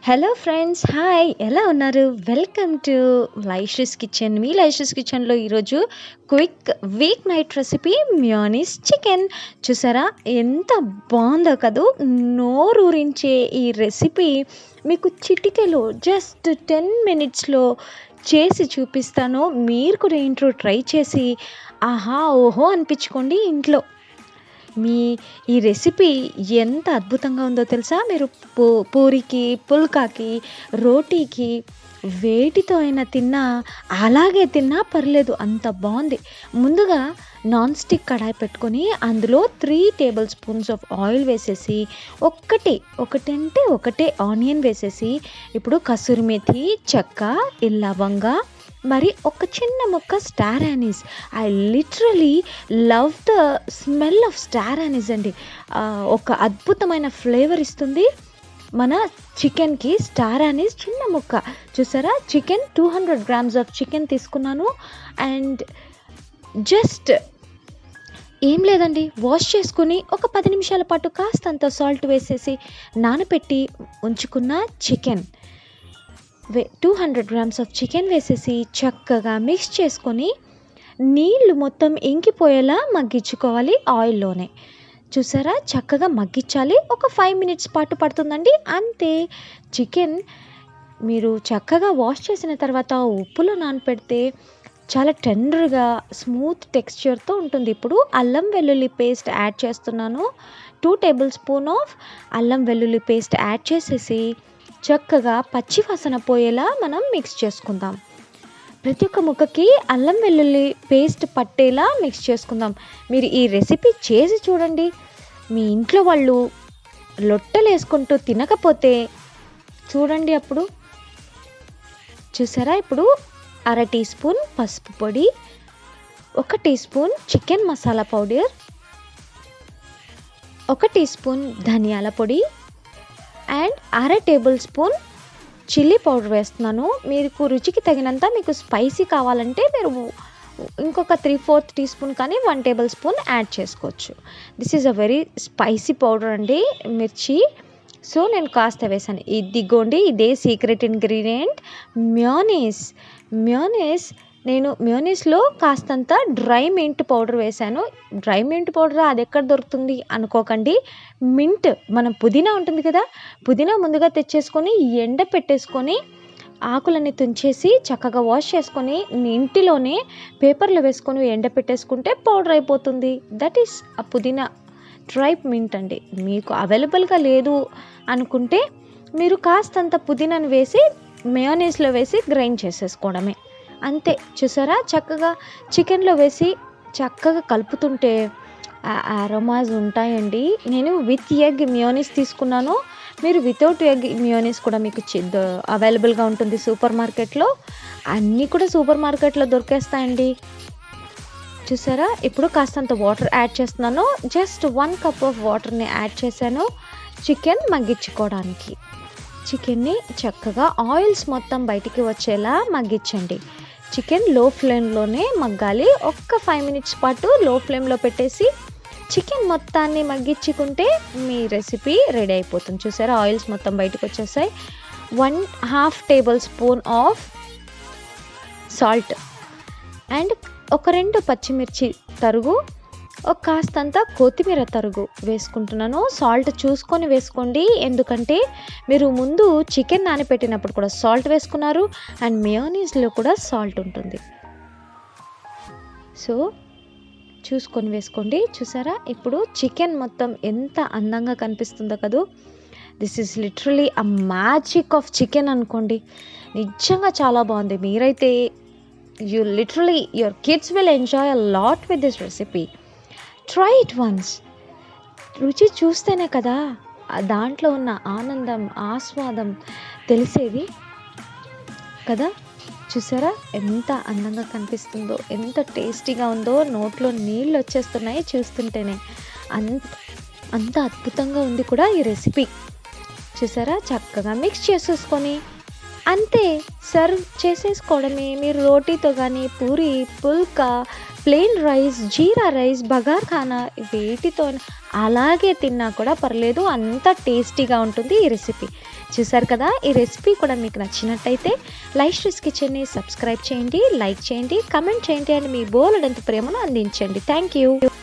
Hello friends, hi, ఎలా ఉన్నారు? Welcome to luscious kitchen. మీ లైషస్ కిచెన్లో ఈరోజు quick week night recipe mayonnaise chicken. చూసారా ఎంత బాగుందో కదూ! నోరూరించే ఈ రెసిపీ మీకు చిటికెలో జస్ట్ 10 మినిట్స్లో చేసి చూపిస్తాను. మీరు కూడా ఇంట్లో ట్రై చేసి ఆహా ఓహో అనిపించుకోండి ఇంట్లో. మీ ఈ రెసిపీ ఎంత అద్భుతంగా ఉందో తెలుసా? మీరు పూరికి, పుల్కాకి, రోటీకి వేటితో అయినా తిన్నా, అలాగే తిన్నా పర్లేదు, అంత బాగుంది. ముందుగా నాన్ స్టిక్ కడాయి పెట్టుకొని అందులో 3 టేబుల్ స్పూన్స్ ఆఫ్ ఆయిల్ వేసేసి ఒకటే ఆనియన్ వేసేసి, ఇప్పుడు కసూరి మేథి, చెక్క, లవంగ, మరి ఒక చిన్న ముక్క star anise. I literally love the smell of star anise అండి. ఒక అద్భుతమైన ఫ్లేవర్ ఇస్తుంది మన చికెన్కి స్టార్ యానీస్. చిన్న ముక్క చూసారా? చికెన్ 200 grams ఆఫ్ చికెన్ తీసుకున్నాను. అండ్ జస్ట్ ఏం లేదండి, వాష్ చేసుకుని ఒక 10 నిమిషాల పాటు కాస్తంత సాల్ట్ వేసేసి నానబెట్టి ఉంచుకున్న చికెన్ 200 grams ఆఫ్ చికెన్ వేసేసి చక్కగా మిక్స్ చేసుకొని నీళ్ళు మొత్తం ఇంకిపోయేలా మగ్గించుకోవాలి ఆయిల్లోనే. చూసారా? చక్కగా మగ్గించాలి. ఒక 5 మినిట్స్ పాటు పడుతుందండి, అంతే. చికెన్ మీరు చక్కగా వాష్ చేసిన తర్వాత ఉప్పులో నానపెడితే చాలా టెండర్గా స్మూత్ టెక్స్చర్తో ఉంటుంది. ఇప్పుడు అల్లం వెల్లుల్లి పేస్ట్ యాడ్ చేస్తున్నాను. 2 టేబుల్ స్పూన్ ఆఫ్ అల్లం వెల్లుల్లి పేస్ట్ యాడ్ చేసేసి చక్కగా పచ్చి వాసన పోయేలా మనం మిక్స్ చేసుకుందాం. ప్రతి ఒక్క ముక్కకి అల్లం వెల్లుల్లి పేస్ట్ పట్టేలా మిక్స్ చేసుకుందాం. మీరు ఈ రెసిపీ చేసి చూడండి. మీ ఇంట్లో వాళ్ళు లొట్టలు వేసుకుంటూ తినకపోతే చూడండి అప్పుడు. చూసారా? ఇప్పుడు 1/2 టీ స్పూన్ పసుపు పొడి, 1 teaspoon chicken masala powder, 1 teaspoon ధనియాల పొడి and 1/2 tablespoon chilli powder వేస్తున్నాను. మీకు రుచికి తగినంత, మీకు స్పైసీ కావాలంటే మీరు ఇంకొక 3/4 టీ స్పూన్ కానీ 1 టేబుల్ స్పూన్ యాడ్ చేసుకోవచ్చు. This is a very spicy powder అండి, మిర్చి. సో నేను కాస్త వేసాను. ఇదిగోండి, ఇదే సీక్రెట్ ఇంగ్రీడియంట్ మ్యోనీస్. నేను మ్యోనీస్లో కాస్తంత డ్రై మింట్ పౌడర్ వేశాను. డ్రై మింట్ పౌడర్ అది ఎక్కడ దొరుకుతుంది అనుకోకండి. మింట్, మన పుదీనా ఉంటుంది కదా, పుదీనా ముందుగా తెచ్చేసుకొని ఎండ పెట్టేసుకొని ఆకులన్నీ తుంచేసి చక్కగా వాష్ చేసుకొని ఇంటిలోనే పేపర్లో వేసుకొని ఎండ పెట్టేసుకుంటే పౌడర్ అయిపోతుంది. దట్ ఈస్ ఆ పుదీనా డ్రై మింట్ అండి. మీకు అవైలబుల్గా లేదు అనుకుంటే మీరు కాస్తంత పుదీనాను వేసి మయోనీస్లో వేసి గ్రైండ్ చేసేసుకోవడమే, అంతే. చూసారా? చక్కగా చికెన్లో వేసి చక్కగా కలుపుతుంటే అరోమాస్ ఉంటాయండి. నేను విత్ ఎగ్ మియోనీస్ తీసుకున్నాను. మీరు వితౌట్ ఎగ్ మియోనీస్ కూడా మీకు అవైలబుల్గా ఉంటుంది సూపర్ మార్కెట్లో. అన్నీ కూడా సూపర్ మార్కెట్లో దొరికేస్తాయండి. చూసారా? ఇప్పుడు కాస్తంత వాటర్ యాడ్ చేస్తున్నాను. జస్ట్ 1 కప్ ఆఫ్ వాటర్ని యాడ్ చేశాను చికెన్ మగ్గించుకోవడానికి. చికెన్ని చక్కగా ఆయిల్స్ మొత్తం బయటికి వచ్చేలా మగ్గించండి. చికెన్ లో ఫ్లేమ్లోనే మగ్గాలి. ఒక్క 5 మినిట్స్ పాటు లో ఫ్లేమ్లో పెట్టేసి చికెన్ మొత్తాన్ని మగ్గించుకుంటే మీ రెసిపీ రెడీ అయిపోతుంది. చూసారా? ఆయిల్స్ మొత్తం బయటకు వచ్చేసాయి. 1/2 table spoon of salt and ఒక 2 పచ్చిమిర్చి తరుగు, ఒక కాస్తంత కొత్తిమీర తరుగు వేసుకుంటున్నాను. సాల్ట్ చూసుకొని వేసుకోండి, ఎందుకంటే మీరు ముందు చికెన్ నానబెట్టినప్పుడు కూడా సాల్ట్ వేసుకున్నారు అండ్ మయోనీస్లో కూడా సాల్ట్ ఉంటుంది. సో చూసుకొని వేసుకోండి. చూసారా? ఇప్పుడు చికెన్ మొత్తం ఎంత అందంగా కనిపిస్తుందో కదూ! This is literally a magic of chicken అనుకోండి. నిజంగా చాలా బాగుంది. మీరైతే your kids will enjoy a lot with this recipe. Try it once. రుచి చూస్తేనే కదా దాంట్లో ఉన్న ఆనందం, ఆస్వాదం తెలిసేది కదా. చూసారా? ఎంత అందంగా కనిపిస్తుందో, ఎంత టేస్టీగా ఉందో, నోట్లో నీళ్ళు వచ్చేస్తున్నాయి చూస్తుంటేనే. అంత అద్భుతంగా ఉంది కూడా ఈ రెసిపీ. చూసారా? చక్కగా మిక్స్ చేసేసుకొని అంతే, సర్వ్ చేసేసుకోవడమే. మీరు రోటీతో కానీ, పూరి, పుల్కా, ప్లెయిన్ రైస్, జీరా రైస్, బగార్ ఖానా వేటితో అలాగే తిన్నా కూడా పర్లేదు, అంత టేస్టీగా ఉంటుంది ఈ రెసిపీ. చూసారు కదా, ఈ రెసిపీ కూడా మీకు నచ్చినట్టయితే లైవ్‌స్ట్రీస్ కిచెన్ని సబ్స్క్రైబ్ చేయండి, లైక్ చేయండి, కమెంట్ చేయండి అండ్ మీ బోలెడంత ప్రేమను అందించండి. Thank you.